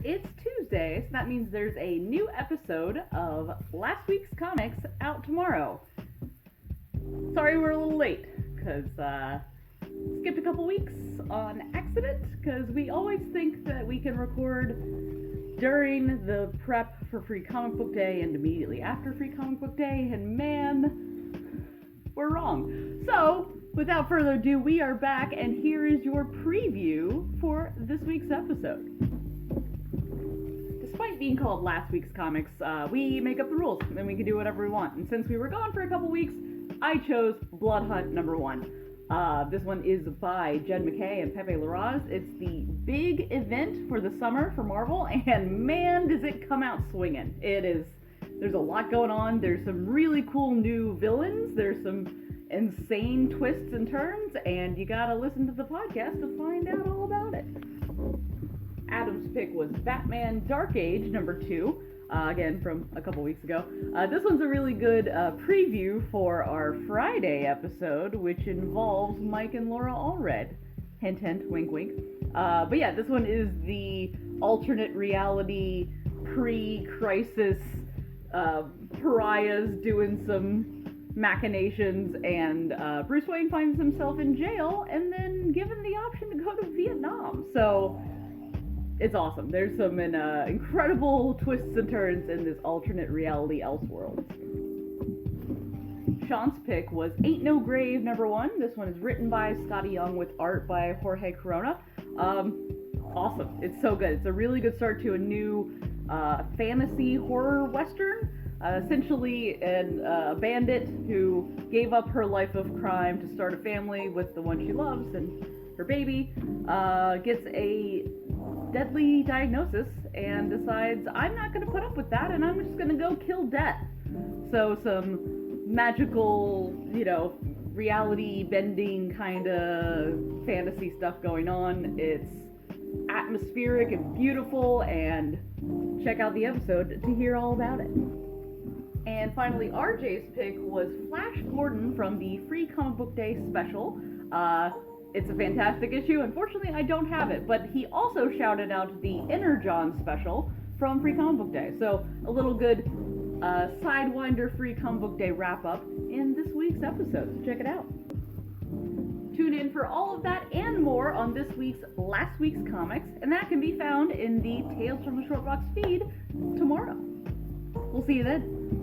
It's Tuesday, so that means there's a new episode of last week's comics out tomorrow. Sorry we're a little late, because skipped a couple weeks on accident, because we always think that we can record during the prep for Free Comic Book Day and immediately after Free Comic Book Day, and man, we're wrong. So, without further ado, we are back, and here is your preview for this week's episode. Despite being called last week's comics, we make up the rules, and we can do whatever we want. And since we were gone for a couple weeks, I chose Blood Hunt number 1. This one is by MacKay and Pepe Larraz. It's the big event for the summer for Marvel, and man, does it come out swinging. There's a lot going on. There's some really cool new villains. There's some insane twists and turns, and you gotta listen to the podcast to find out all about it. Adam's pick was Batman Dark Age number 2, again from a couple weeks ago. This one's a really good preview for our Friday episode, which involves Mike and Laura Allred. Hint, hint, wink, wink. But yeah, this one is the alternate reality pre-crisis pariahs doing some machinations, and Bruce Wayne finds himself in jail and then given the option to go to Vietnam. So it's awesome. There's some incredible twists and turns in this alternate reality Elseworlds. Shaun's pick was Ain't No Grave number 1. This one is written by Scottie with art by Jorge Corona. Awesome. It's so good. It's a really good start to a new fantasy horror western. Essentially a bandit who gave up her life of crime to start a family with the one she loves, and her baby gets a deadly diagnosis and decides, I'm not going to put up with that, and I'm just going to go kill death. So some magical, reality bending kind of fantasy stuff going on. It's atmospheric and beautiful, and check out the episode to hear all about it. And finally, RJ's pick was Flash Gordon from the Free Comic Book Day special. It's a fantastic issue. Unfortunately, I don't have it, but he also shouted out the Energon special from Free Comic Book Day. So a little good Sidewinder Free Comic Book Day wrap-up in this week's episode. So check it out. Tune in for all of that and more on this week's Last Week's Comics, and that can be found in the Tales from the Short Box feed tomorrow. We'll see you then.